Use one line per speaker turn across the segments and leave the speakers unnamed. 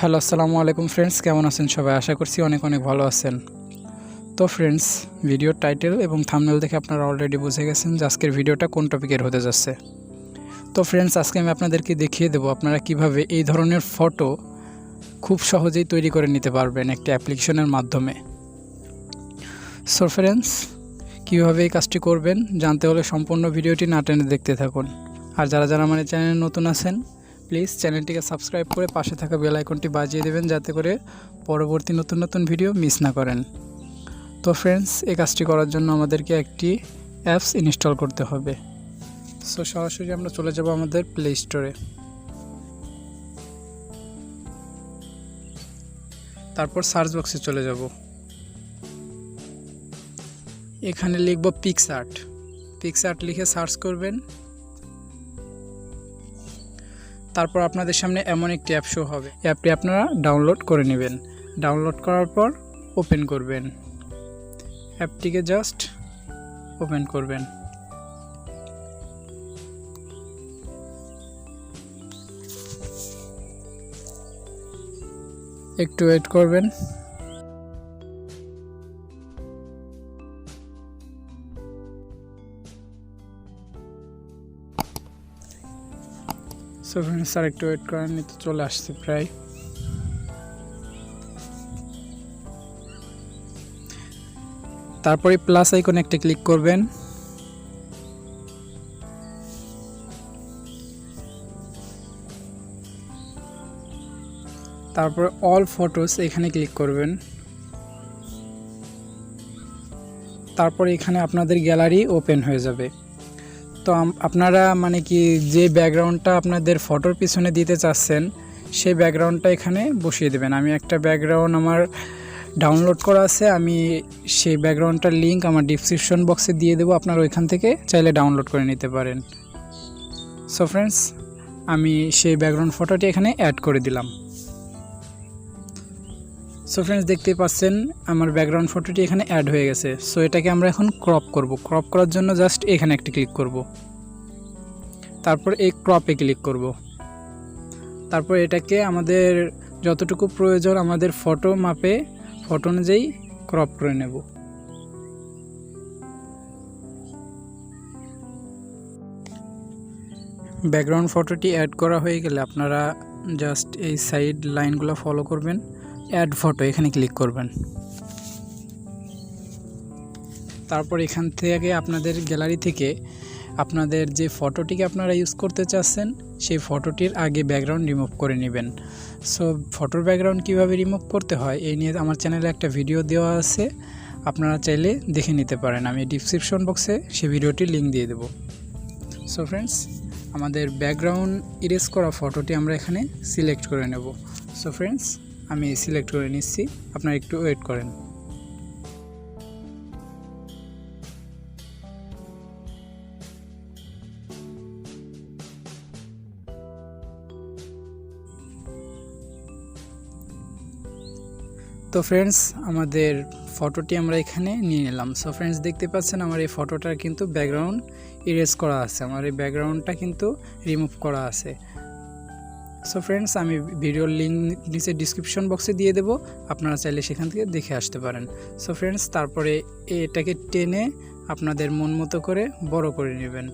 Hello, আসসালামু আলাইকুম friends, কেমন আছেন সবাই? আশা করছি অনেক অনেক ভালো আছেন। তো ফ্রেন্ডস, ভিডিওর টাইটেল এবং থাম্বনেল দেখে আপনারা অলরেডি বুঝে গেছেন যে আজকের ভিডিওটা কোন টপিকের হতে যাচ্ছে। তো ফ্রেন্ডস, আজকে আমি আপনাদেরকে দেখিয়ে দেবো আপনারা কিভাবে এই ধরনের ফটো খুব সহজেই তৈরি করে নিতে পারবেন একটি অ্যাপ্লিকেশনের মাধ্যমে। সো ফ্রেন্ডস, কীভাবে এই কাজটি করবেন জানতে হলে সম্পূর্ণ ভিডিওটি না টেনে দেখতে থাকুন। আর যারা যারা আমার চ্যানেলে নতুন আছেন, প্লিজ চ্যানেলটিকে সাবস্ক্রাইব করে পাশে থাকা বেল আইকনটি বাজিয়ে দেবেন যাতে করে পরবর্তী নতুন নতুন ভিডিও মিস না করেন। তো ফ্রেন্ডস, এই কাজটি করার জন্য আমাদেরকে একটি অ্যাপস ইনস্টল করতে হবে। সো সরাসরি আমরা চলে যাব আমাদের প্লে স্টোরে। তারপর সার্চ বক্সে চলে যাব। এখানে লিখব পিক্সআর্ট লিখে সার্চ করবেন। তারপর আপনাদের সামনে এমন একটি অ্যাপ শো হবে। অ্যাপটি আপনারা ডাউনলোড করে নেবেন। ডাউনলোড করার পর ওপেন করবেন। অ্যাপটিকে জাস্ট ওপেন করবেন। একটু ওয়েট করবেন। সো ফ্রেন্ডস, আর একটু ওয়েট করেন, তো চলে আসছে প্রায়। তারপরে প্লাস আইকনে একটা ক্লিক করবেন। তারপরে অল ফটোস এখানে ক্লিক করবেন। তারপর এখানে আপনাদের গ্যালারি ওপেন হয়ে যাবে। তো আপনারা যে ব্যাকগ্রাউন্ডটা আপনাদের ফটোর পিছনে দিতে চাচ্ছেন সেই ব্যাকগ্রাউন্ডটা এখানে বসিয়ে দেবেন। আমি একটা ব্যাকগ্রাউন্ড আমার ডাউনলোড করা আছে, আমি সেই ব্যাকগ্রাউন্ডটার লিঙ্ক আমার ডিসক্রিপশন বক্সে দিয়ে দেবো, আপনারা ওইখান থেকে চাইলে ডাউনলোড করে নিতে পারেন। সো ফ্রেন্ডস, আমি সেই ব্যাকগ্রাউন্ড ফটোটি এখানে অ্যাড করে দিলাম। সো ফ্রেন্ডস, দেখতেই পাচ্ছেন আমার ব্যাকগ্রাউন্ড ফটোটি এখানে অ্যাড হয়ে গেছে। সো এটাকে আমরা এখন ক্রপ করব। ক্রপ করার জন্য জাস্ট এখানে একটা ক্লিক করব। তারপর এই ক্রপে ক্লিক করব। তারপর এটাকে আমাদের যতটুকু প্রয়োজন আমাদের ফটো মাপে ফটো অনুযায়ী ক্রপ করে নেব। ব্যাকগ্রাউন্ড ফটোটি অ্যাড করা হয়ে গেলে আপনারা জাস্ট এই সাইড লাইনগুলো ফলো করবেন। অ্যাড ফটো এখানে ক্লিক করবেন। তারপর এখান থেকে আপনাদের গ্যালারি থেকে আপনাদের যে ফটোটিকে আপনারা ইউজ করতে চাচ্ছেন সেই ফটোটির আগে ব্যাকগ্রাউন্ড রিমুভ করে নেবেন। সো ফটোর ব্যাকগ্রাউন্ড কিভাবে রিমুভ করতে হয় এই নিয়ে আমার চ্যানেলে একটা ভিডিও দেওয়া আছে, আপনারা চাইলে দেখে নিতে পারেন। আমি ডিসক্রিপশন বক্সে সেই ভিডিওটির লিঙ্ক দিয়ে দেবো। সো ফ্রেন্ডস, আমাদের ব্যাকগ্রাউন্ড ইরেজ করা ফটোটি আমরা এখানে সিলেক্ট করে নেব। সো ফ্রেন্ডস, আমি সিলেক্ট করে নিচ্ছি, আপনারা একটু ওয়েট করেন। তো ফ্রেন্ডস, আমাদের ফটোটি আমরা এখানে নিয়ে নিলাম। সো ফ্রেন্ডস, দেখতে পাচ্ছেন আমার এই ফটোটার কিন্তু ব্যাকগ্রাউন্ড ইরেজ করা আছে, আমার এই ব্যাকগ্রাউন্ডটা কিন্তু রিমুভ করা আছে। সো ফ্রেন্ডস, আমি ভিডিওর লিঙ্ক নিচে ডিসক্রিপশন বক্সে দিয়ে দেবো, আপনারা চাইলে সেখান থেকে দেখে আসতে পারেন। সো ফ্রেন্ডস, তারপরে এটাকে টেনে আপনাদের মন মতো করে বড় করে নেবেন।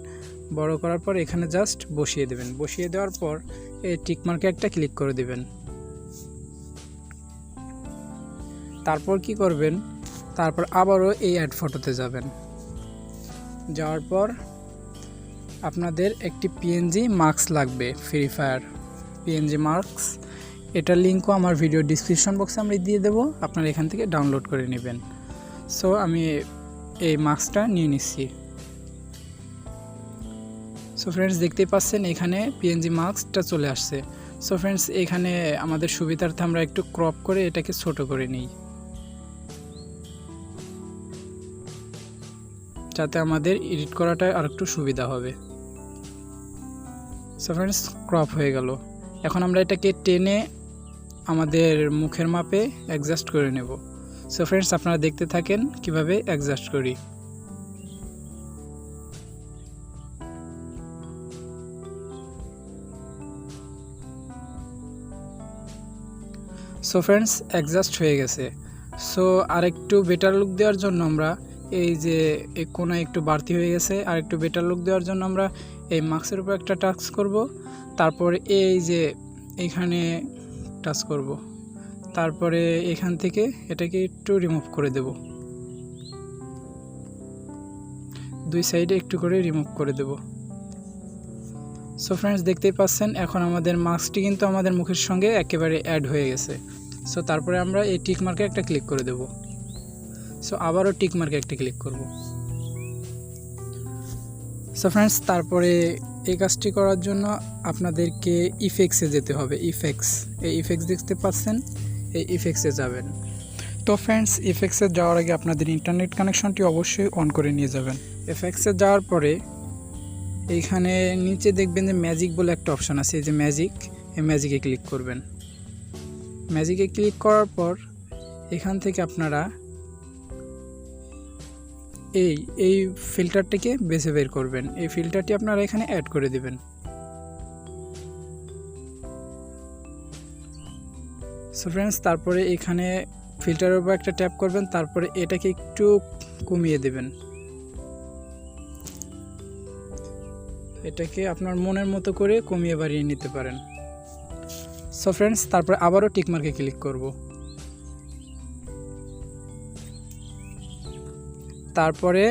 বড় করার পর এখানে জাস্ট বসিয়ে দেবেন। বসিয়ে দেওয়ার পর এই টিকমার্কে একটা ক্লিক করে দেবেন। তারপর কি করবেন, তারপর আবারও এই অ্যাড ফটোতে যাবেন। যাওয়ার পর আপনাদের একটি পিএনজি মার্কস লাগবে, ফ্রি ফায়ার পিএনজি মার্কস। এটার লিঙ্কও আমার ভিডিও ডিসক্রিপশন বক্সে আমরা দিয়ে দেবো, আপনারা এখান থেকে ডাউনলোড করে নেবেন। সো আমি এই মার্কসটা নিয়ে নিচ্ছি। সো ফ্রেন্ডস, দেখতেই পাচ্ছেন এখানে পিএনজি মার্কসটা চলে আসছে। সো ফ্রেন্ডস, এখানে আমাদের সুবিধার্থে আমরা একটু ক্রপ করে এটাকে ছোট করে নিই, যাতে আমাদের এডিট করাটা আর একটু সুবিধা হবে। সো ফ্রেন্ডস, ক্রপ হয়ে গেল। এখন আমরা এটাকে টেনে আমাদের মুখের মাপে অ্যাডজাস্ট করে নেব। সো ফ্রেন্ডস, আপনারা দেখতে থাকেন কিভাবে অ্যাডজাস্ট করি। সো ফ্রেন্ডস অ্যাডজাস্ট হয়ে গেছে। সো আরেকটু বেটার লুক দেওয়ার জন্য আমরা এই যে এই কোণায় একটু বাড়তি হয়ে গেছে, আর একটু বেটার লুক দেওয়ার জন্য আমরা এই মাস্কের উপর একটা টাচ করব, তারপরে এই যে এখানে টাচ করব, তারপরে এখান থেকে এটাকে একটু রিমুভ করে দেব, দুই সাইডে একটু করে রিমুভ করে দেব। সো ফ্রেন্ডস দেখতেই পাচ্ছেন এখন আমাদের মাস্কটি কিন্তু আমাদের মুখের সঙ্গে একেবারে অ্যাড হয়ে গেছে। সো তারপরে আমরা এই টিক মার্কে একটা ক্লিক করে দেব। সো আবারও টিক মার্কে একটা ক্লিক করব। সো ফ্রেন্ডস তারপরে এই কাজটি করার জন্য আপনাদেরকে ইফেক্টসে যেতে হবে। এই ইফেক্টস দেখতে পাচ্ছেন, এই ইফেক্টসে যাবেন। তো ফ্রেন্ডস ইফেক্টসে যাওয়ার আগে আপনাদের ইন্টারনেট কানেকশনটি অবশ্যই অন করে নিয়ে যাবেন। ইফেক্টসে যাওয়ার পরে এইখানে নিচে দেখবেন যে ম্যাজিক বলে একটা অপশান আছে, এই যে ম্যাজিক, এই ম্যাজিকে ক্লিক করবেন। ম্যাজিকে ক্লিক করার পর এখান থেকে আপনারা এই ফিল্টারটিকে বেছে বের করবেন। এই ফিল্টারটি আপনারা এখানে অ্যাড করে দিবেন। সো ফ্রেন্ডস তারপরে এখানে ফিল্টারের উপর একটা ট্যাপ করবেন, তারপরে এটাকে একটু কমিয়ে দেবেন। এটাকে আপনার মনের মতো করে কমিয়ে বাড়িয়ে নিতে পারেন। সো ফ্রেন্ডস তারপরে আবারও টিকমার্কে ক্লিক করব। তারপরে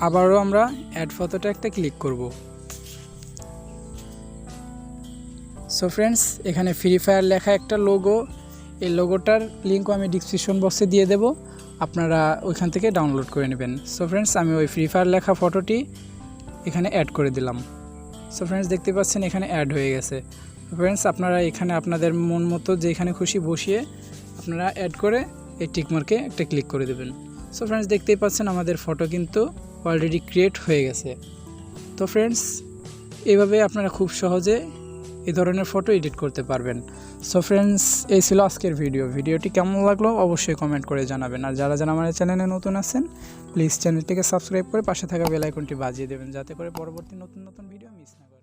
আবারও আমরা অ্যাড ফটোটা একটা ক্লিক করব। সো ফ্রেন্ডস এখানে ফ্রি ফায়ার লেখা একটা লোগো, এই লোগোটার লিঙ্কও আমি ডিসক্রিপশন বক্সে দিয়ে দেব, আপনারা ওইখান থেকে ডাউনলোড করে নেবেন। সো ফ্রেন্ডস আমি ওই ফ্রি ফায়ার লেখা ফটোটি এখানে অ্যাড করে দিলাম। সো ফ্রেন্ডস দেখতে পাচ্ছেন এখানে অ্যাড হয়ে গেছে। ফ্রেন্ডস আপনারা এখানে আপনাদের মন মতো যেখানে খুশি বসিয়ে আপনারা অ্যাড করে এই টিকমার্কে একটা ক্লিক করে দেবেন। সো ফ্রেন্ডস দেখতেই পাচ্ছেন আমাদের ফটো কিন্তু অলরেডি ক্রিয়েট হয়ে গেছে। তো ফ্রেন্ডস এইভাবে আপনারা খুব সহজে এই ধরনের ফটো এডিট করতে পারবেন। সো ফ্রেন্ডস এই ছিল আজকের ভিডিওটি কেমন লাগলো অবশ্যই কমেন্ট করে জানাবেন। আর যারা আমার চ্যানেলে নতুন আছেন প্লিজ চ্যানেলটিকে সাবস্ক্রাইব করে পাশে থাকা বেল আইকনটি বাজিয়ে দেবেন, যাতে করে পরবর্তী নতুন ভিডিও মিস না করেন।